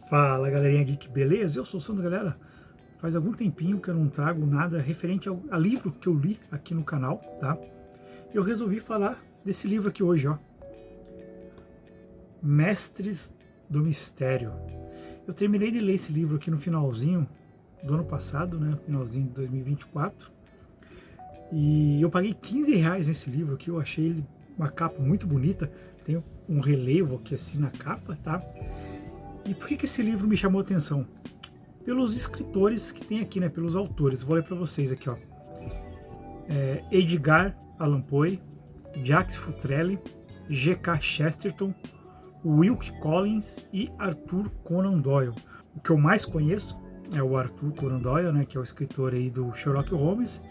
Fala galerinha geek, beleza? Eu sou o Sandro, galera. Faz algum tempinho que eu não trago nada referente a livro que eu li aqui no canal, tá? Eu resolvi falar desse livro aqui hoje, ó. Mestres do Mistério. Eu terminei de ler esse livro aqui no finalzinho do ano passado, né? Finalzinho de 2024. E eu paguei R$ 15 nesse livro aqui, eu achei ele uma capa muito bonita. Tem um relevo aqui assim na capa, tá? E por que esse livro me chamou a atenção? Pelos escritores que tem aqui, né? Pelos autores. Vou ler para vocês aqui, ó. Edgar Allan Poe, Jacques Futrelle, G.K. Chesterton, Wilkie Collins e Arthur Conan Doyle. O que eu mais conheço é o Arthur Conan Doyle, né? Que é o escritor aí do Sherlock Holmes.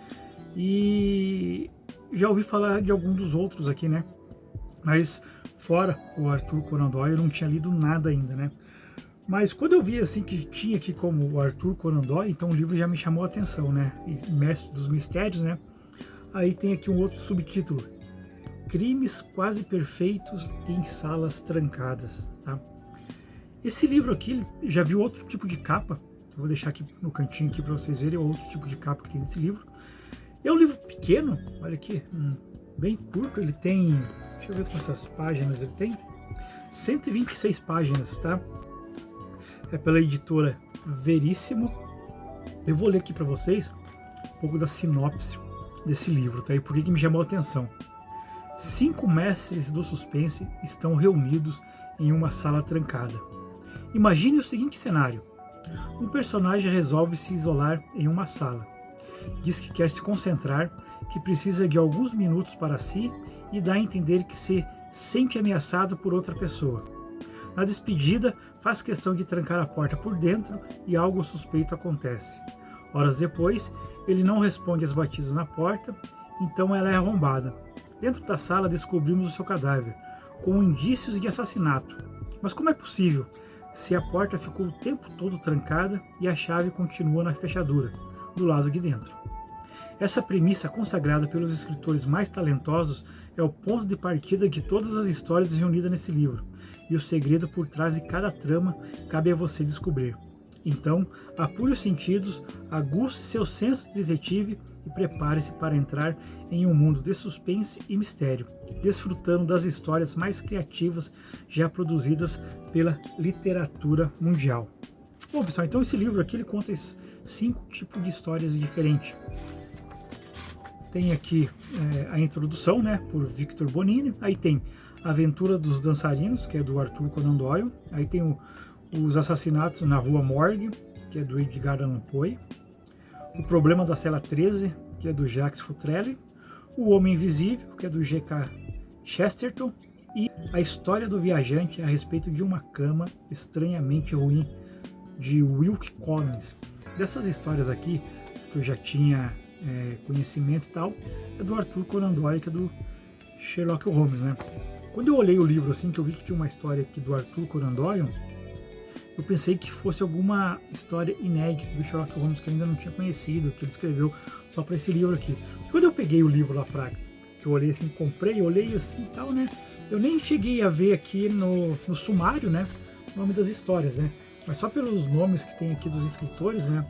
E já ouvi falar de algum dos outros aqui, né? Mas fora o Arthur Conan Doyle, eu não tinha lido nada ainda, né? Mas quando eu vi assim que tinha aqui como o Arthur Conan Doyle, então o livro já me chamou a atenção, né? E Mestre dos Mistérios, né? Aí tem aqui um outro subtítulo: Crimes Quase Perfeitos em Salas Trancadas, tá? Esse livro aqui, já viu outro tipo de capa? Eu vou deixar aqui no cantinho aqui para vocês verem outro tipo de capa que tem nesse livro. É um livro pequeno, olha aqui, bem curto, ele tem, deixa eu ver quantas páginas ele tem, 126 páginas, tá? É pela editora Veríssimo. Eu vou ler aqui para vocês um pouco da sinopse desse livro, tá? E por que me chamou a atenção. 5 mestres do suspense estão reunidos em uma sala trancada. Imagine o seguinte cenário: um personagem resolve se isolar em uma sala. Diz que quer se concentrar, que precisa de alguns minutos para si e dá a entender que se sente ameaçado por outra pessoa. Na despedida, faz questão de trancar a porta por dentro e algo suspeito acontece. Horas depois, ele não responde às batidas na porta, então ela é arrombada. Dentro da sala descobrimos o seu cadáver, com indícios de assassinato. Mas como é possível, se a porta ficou o tempo todo trancada e a chave continua na fechadura, do lado de dentro? Essa premissa, consagrada pelos escritores mais talentosos, é o ponto de partida de todas as histórias reunidas nesse livro, e o segredo por trás de cada trama cabe a você descobrir. Então, apure os sentidos, aguce seu senso de detetive e prepare-se para entrar em um mundo de suspense e mistério, desfrutando das histórias mais criativas já produzidas pela literatura mundial. Bom, pessoal, então esse livro aqui ele conta 5 tipos de histórias diferentes. Tem aqui a introdução, né, por Victor Bonini. Aí tem Aventura dos Dançarinos, que é do Arthur Conan Doyle. Aí tem os Assassinatos na Rua Morgue, que é do Edgar Allan Poe. O Problema da Cela 13, que é do Jacques Futrelle. O Homem Invisível, que é do G.K. Chesterton. E A História do Viajante a respeito de uma cama estranhamente ruim, de Wilkie Collins. Dessas histórias aqui, que eu já tinha conhecimento e tal, é do Arthur Conan Doyle, que é do Sherlock Holmes, né? Quando eu olhei o livro assim, que eu vi que tinha uma história aqui do Arthur Conan Doyle, eu pensei que fosse alguma história inédita do Sherlock Holmes que eu ainda não tinha conhecido, que ele escreveu só para esse livro aqui. Quando eu peguei o livro lá pra que eu olhei assim, comprei, olhei assim e tal, né? Eu nem cheguei a ver aqui no sumário, né, o nome das histórias, né? Mas só pelos nomes que tem aqui dos escritores, né?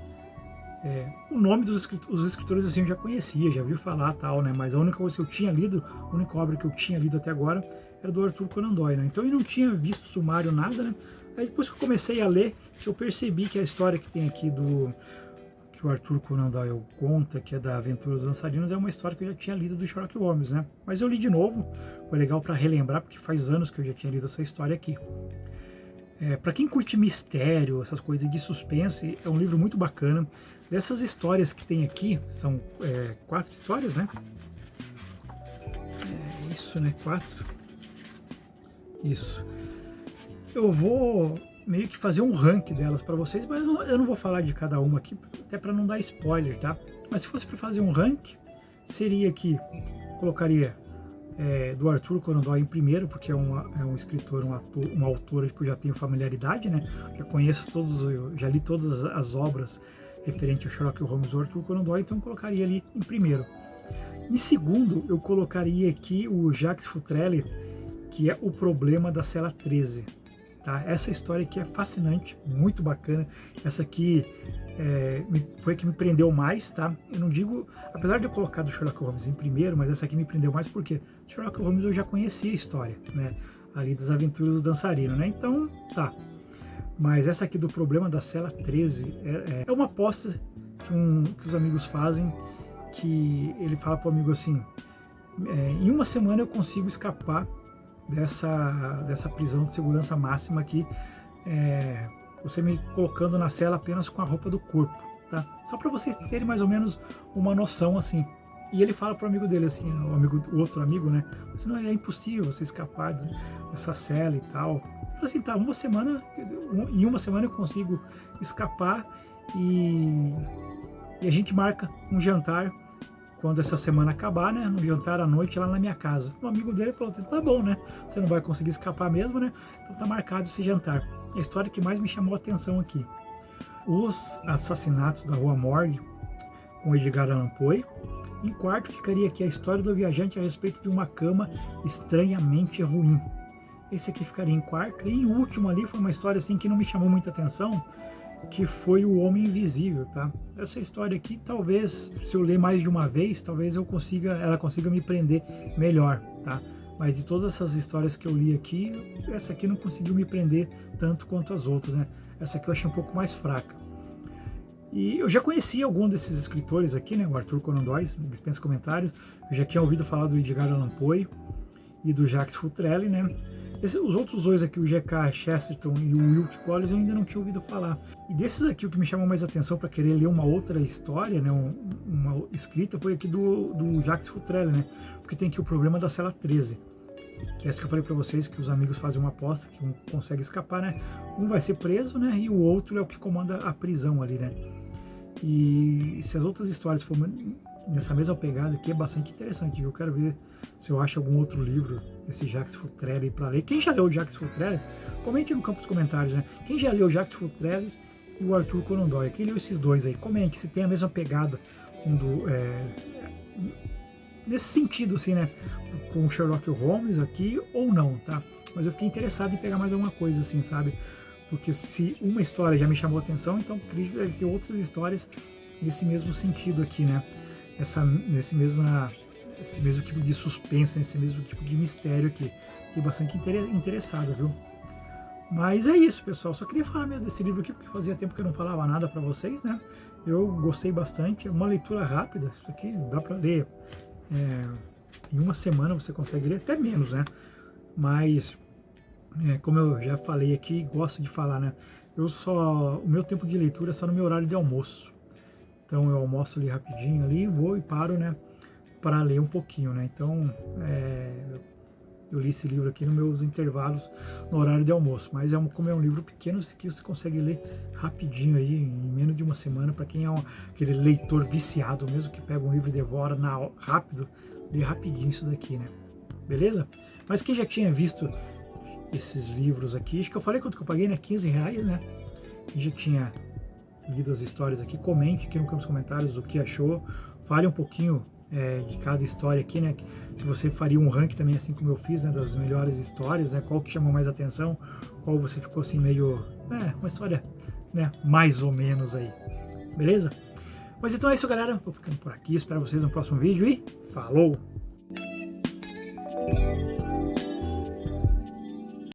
O nome dos escritores assim eu já conhecia, já vi falar tal, né? Mas a única coisa que eu tinha lido, a única obra que eu tinha lido até agora era do Arthur Conan Doyle, né? Então eu não tinha visto sumário, nada, né? Aí depois que eu comecei a ler, eu percebi que a história que tem aqui que o Arthur Conan Doyle conta, que é da Aventura dos Dançarinos, é uma história que eu já tinha lido do Sherlock Holmes, né? Mas eu li de novo, foi legal para relembrar, porque faz anos que eu já tinha lido essa história aqui. Para quem curte mistério, essas coisas de suspense, é um livro muito bacana. Dessas histórias que tem aqui, são 4 histórias, né? Isso, né? 4. Isso. Eu vou meio que fazer um ranking delas para vocês, mas eu não vou falar de cada uma aqui, até para não dar spoiler, tá? Mas se fosse para fazer um ranking, seria que colocaria do Arthur Conan Doyle em primeiro, porque é um escritor, um autor que eu já tenho familiaridade, né? Já li todas as obras referente ao Sherlock Holmes do Arthur Conan Doyle, então eu colocaria ali em primeiro. Em segundo, eu colocaria aqui o Jacques Futrelle, que é O Problema da Cela 13. tá? Essa história aqui é fascinante, muito bacana. Essa aqui foi a que me prendeu mais, tá? Eu não digo, apesar de eu colocar do Sherlock Holmes em primeiro, mas essa aqui me prendeu mais porque Sherlock Holmes eu já conhecia a história, né? Ali das aventuras do dançarino, né? Então, tá. Mas essa aqui do Problema da Cela 13 é uma aposta que os amigos fazem, que ele fala pro amigo assim, em uma semana eu consigo escapar dessa prisão de segurança máxima aqui, você me colocando na cela apenas com a roupa do corpo, tá? Só para vocês terem mais ou menos uma noção assim. E ele fala pro amigo dele assim, o outro amigo, né? Assim, não, é impossível você escapar dessa cela e tal. Ele falou assim, tá, em uma semana eu consigo escapar e a gente marca um jantar quando essa semana acabar, né? Um jantar à noite lá na minha casa. O amigo dele falou, tá bom, né? Você não vai conseguir escapar mesmo, né? Então tá marcado esse jantar. A história que mais me chamou a atenção aqui. Os assassinatos da Rua Morgue, com Edgar Allan Poe. Em quarto ficaria aqui a história do viajante a respeito de uma cama estranhamente ruim. Esse aqui ficaria em quarto. E em último ali foi uma história assim que não me chamou muita atenção, que foi O Homem Invisível, tá? Essa história aqui, talvez, se eu ler mais de uma vez, talvez ela consiga me prender melhor, tá? Mas de todas essas histórias que eu li aqui, essa aqui não conseguiu me prender tanto quanto as outras, né? Essa aqui eu achei um pouco mais fraca. E eu já conhecia algum desses escritores aqui, né? O Arthur Conan Doyle, dispensa comentários. Eu já tinha ouvido falar do Edgar Allan Poe e do Jacques Futrelle, né? Os outros dois aqui, o G.K. Chesterton e o Wilkie Collins, eu ainda não tinha ouvido falar. E desses aqui, o que me chamou mais atenção para querer ler uma outra história, né, uma escrita, foi aqui do Jacques Futrelle, né? Porque tem aqui o Problema da Cela 13, que é isso que eu falei para vocês, que os amigos fazem uma aposta, que um consegue escapar, né? Um vai ser preso, né? E o outro é o que comanda a prisão ali, né? E se as outras histórias forem nessa mesma pegada aqui, é bastante interessante. Eu quero ver se eu acho algum outro livro desse Jacques Futrelle para ler. Quem já leu o Jacques Futrelle, comente no campo dos comentários, né? Quem já leu o Jacques Futrelle e o Arthur Conan Doyle, quem leu esses dois aí, comente se tem a mesma pegada nesse sentido, assim, né? Com o Sherlock Holmes aqui ou não, tá? Mas eu fiquei interessado em pegar mais alguma coisa, assim, sabe? Porque se uma história já me chamou a atenção, então acredito que deve ter outras histórias nesse mesmo sentido aqui, né? Esse mesmo tipo de suspense, esse mesmo tipo de mistério aqui. Fiquei bastante interessado, viu? Mas é isso, pessoal. Só queria falar mesmo desse livro aqui, porque fazia tempo que eu não falava nada para vocês, né? Eu gostei bastante. É uma leitura rápida. Isso aqui dá para ler em uma semana, você consegue ler, até menos, né? Mas, como eu já falei aqui, gosto de falar, né? O meu tempo de leitura é só no meu horário de almoço. Então eu almoço ali rapidinho ali, vou e paro, né, para ler um pouquinho, né? Então eu li esse livro aqui nos meus intervalos no horário de almoço, mas como é um livro pequeno, que você consegue ler rapidinho aí, em menos de uma semana, para quem é aquele leitor viciado mesmo, que pega um livro e devora rápido, lê rapidinho isso daqui, né? Beleza? Mas quem já tinha visto esses livros aqui, acho que eu falei quanto que eu paguei, né? R$15, né? Quem já tinha lido as histórias aqui, comente aqui nos comentários o que achou, fale um pouquinho de cada história aqui, né? Se você faria um ranking também, assim como eu fiz, né? Das melhores histórias, né? Qual que chamou mais atenção, qual você ficou assim meio, uma história, né? Mais ou menos aí, beleza? Mas então é isso, galera, vou ficando por aqui, espero vocês no próximo vídeo e falou!